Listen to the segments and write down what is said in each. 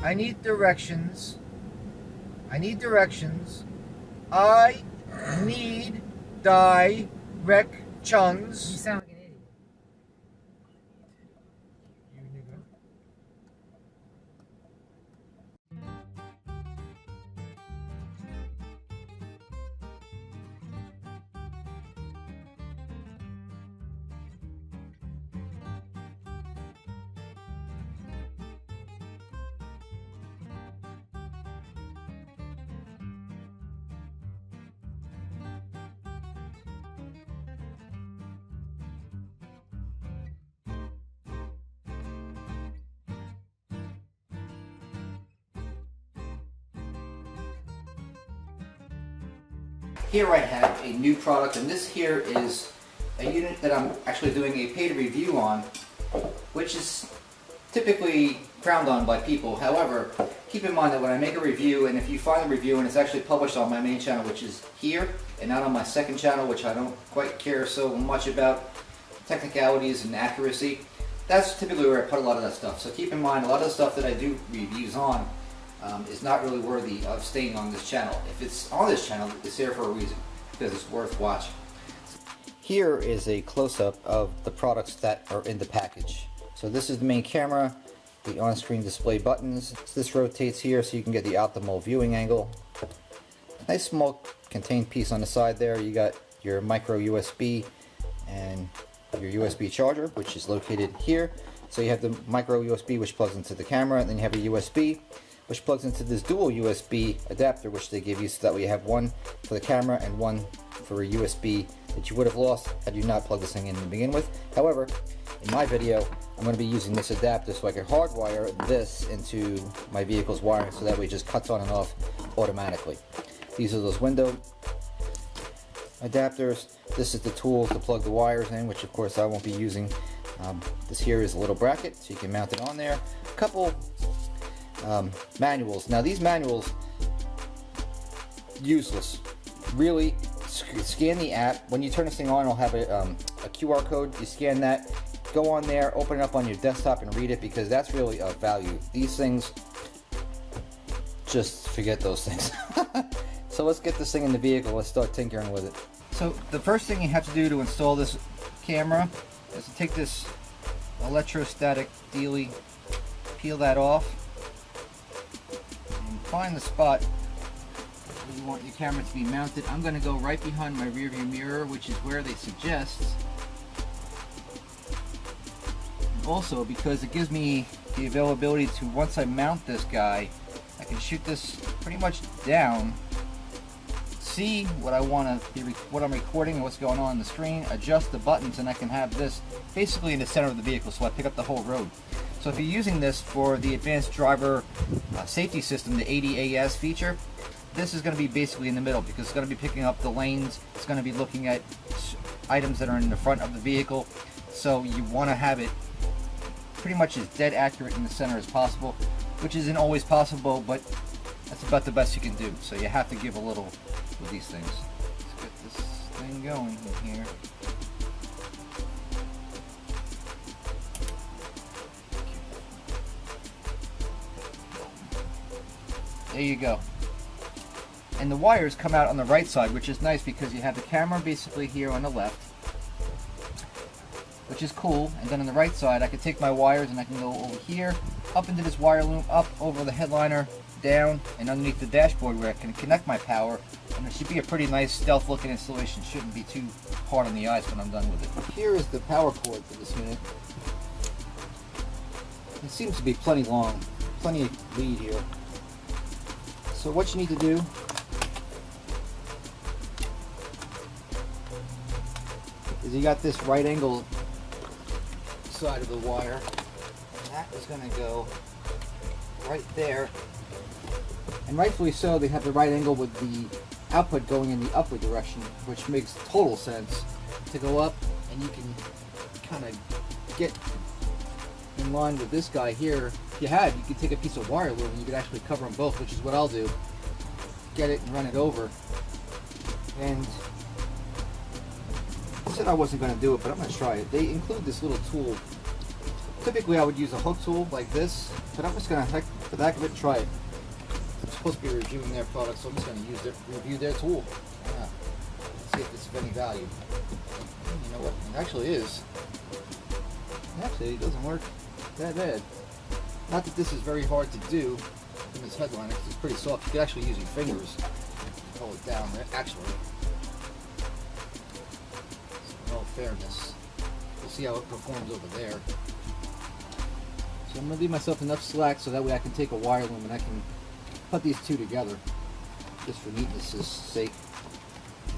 I need directions. I need directions. I need directions. You sound like an idiot. Here I have a new product, and this here is a unit that I'm actually doing a paid review on, which is typically frowned on by people. However, keep in mind that when I make a review, and if you find the review and it's actually published on my main channel, which is here, and not on my second channel, which I don't quite care so much about technicalities and accuracy, that's typically where I put a lot of that stuff. So keep in mind, a lot of the stuff that I do reviews on is not really worthy of staying on this channel. If it's on this channel, it's there for a reason, because it's worth watching. Here is a close-up of the products that are in the package. So this is the main camera, the on-screen display buttons. This rotates here so you can get the optimal viewing angle. Nice small contained piece on the side there. You got your micro USB and your USB charger, which is located here. So you have the micro USB, which plugs into the camera, and then you have a USB which plugs into this dual USB adapter, which they give you, so that way you have one for the camera and one for a USB that you would have lost had you not plugged this thing in to begin with. However, in my video, I'm going to be using this adapter so I can hardwire this into my vehicle's wiring, so that way it just cuts on and off automatically. These are those window adapters. This is the tool to plug the wires in, which of course I won't be using. This here is a little bracket, so you can mount it on there. A couple manuals. Now these manuals, useless. Really, scan the app. When you turn this thing on, it'll have a QR code. You scan that, go on there, open it up on your desktop and read it, because that's really of value. These things, just forget those things. So let's get this thing in the vehicle. Let's start tinkering with it. So the first thing you have to do to install this camera is to take this electrostatic dealy, peel that off, and find the spot where you want your camera to be mounted. I'm going to go right behind my rear view mirror, which is where they suggest. And also because it gives me the availability to, once I mount this guy, I can shoot this pretty much down, see what I want to be, what I'm recording and what's going on the screen, adjust the buttons, and I can have this basically in the center of the vehicle, so I pick up the whole road. So if you're using this for the advanced driver safety system, the ADAS feature, this is going to be basically in the middle, because it's going to be picking up the lanes, it's going to be looking at items that are in the front of the vehicle, so you want to have it pretty much as dead accurate in the center as possible, which isn't always possible, but that's about the best you can do. So you have to give a little with these things. Let's get this thing going in here. There you go. And the wires come out on the right side, which is nice, because you have the camera basically here on the left, which is cool. And then on the right side, I can take my wires and I can go over here, up into this wire loom, up over the headliner, down, and underneath the dashboard, where I can connect my power. And it should be a pretty nice stealth looking installation. Shouldn't be too hard on the eyes when I'm done with it. Here is the power cord for this unit. It seems to be plenty long, plenty of lead here. So what you need to do is, you got this right angle side of the wire, and that is going to go right there, and rightfully so. They have the right angle with the output going in the upward direction, which makes total sense to go up, and you can kind of get in line with this guy here. If you had, you could take a piece of wire loom and you could actually cover them both, which is what I'll do. Get it and run it over. And I said I wasn't going to do it, but I'm going to try it. They include this little tool typically I would use a hook tool like this, but I'm just gonna, for the heck of it, try it. I'm supposed to be reviewing their product, so I'm just gonna review their tool. Yeah. See if it's of any value. You know what? It actually is. Actually, it doesn't work that bad. Not that this is very hard to do in this headliner, because it's pretty soft. You can actually use your fingers to hold it down there. Actually, in all fairness, we'll see how it performs over there. So I'm going to leave myself enough slack so that way I can take a wire loom and I can put these two together, just for neatness' sake.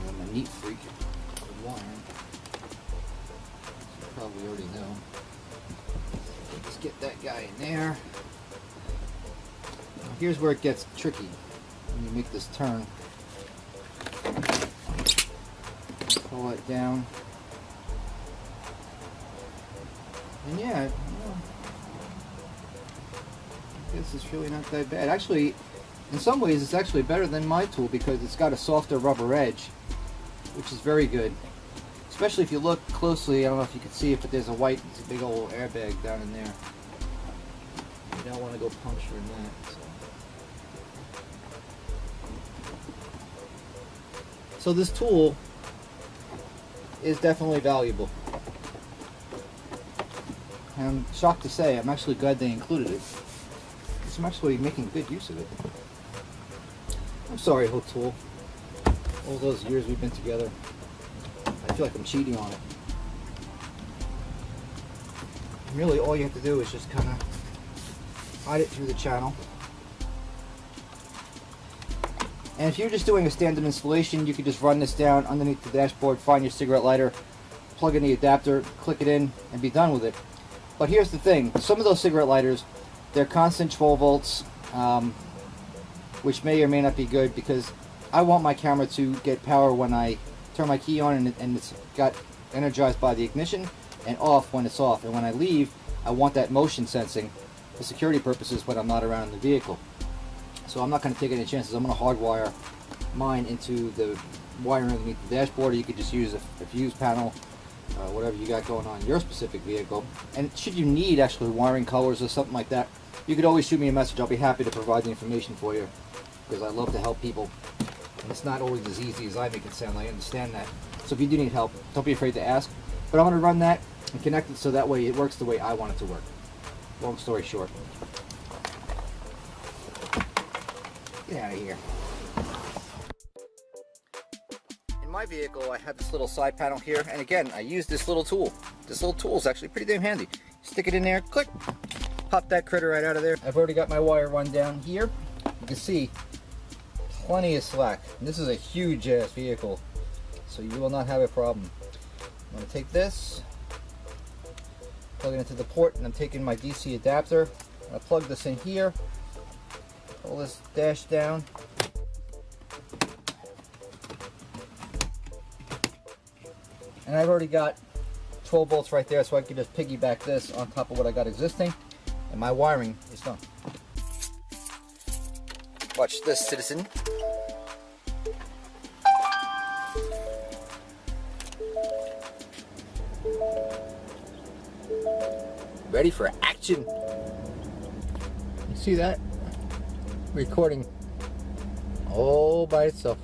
I'm a neat freak with wiring. As you probably already know. Let's get that guy in there. Now here's where it gets tricky when you make this turn. Pull it down. And yeah, well, I guess it's really not that bad. Actually, in some ways it's actually better than my tool because it's got a softer rubber edge, which is very good. Especially if you look closely, I don't know if you can see it, but there's a big old airbag down in there. You don't want to go puncturing that. So this tool is definitely valuable. And I'm shocked to say, I'm actually glad they included it. Because I'm actually making good use of it. I'm sorry, hook tool. All those years we've been together, I feel like I'm cheating on it. And really, all you have to do is just kind of hide it through the channel. And if you're just doing a standard installation, you could just run this down underneath the dashboard, find your cigarette lighter, plug in the adapter, click it in, and be done with it. But here's the thing, some of those cigarette lighters, they're constant 12 volts, which may or may not be good because I want my camera to get power when I turn my key on and it's got energized by the ignition, and off when it's off. And when I leave, I want that motion sensing for security purposes when I'm not around in the vehicle. So I'm not going to take any chances. I'm going to hardwire mine into the wiring underneath the dashboard, or you could just use a fuse panel, whatever you got going on in your specific vehicle. And should you need actually wiring colors or something like that, you could always shoot me a message. I'll be happy to provide the information for you because I love to help people. And it's not always as easy as I make it sound. I understand that. So if you do need help, don't be afraid to ask. But I'm going to run that and connect it so that way it works the way I want it to work. Long story short. Get out of here. In my vehicle, I have this little side panel here, and again, I use this little tool. This little tool is actually pretty damn handy. Stick it in there, click, pop that critter right out of there. I've already got my wire run down here. You can see plenty of slack. And this is a huge ass vehicle, so you will not have a problem. I'm going to take this, plug it into the port, and I'm taking my DC adapter. I'm going to plug this in here. Pull this dash down. And I've already got 12 volts right there, so I can just piggyback this on top of what I got existing, and my wiring is done. Watch this, citizen. Ready for action. You see that? Recording all by itself.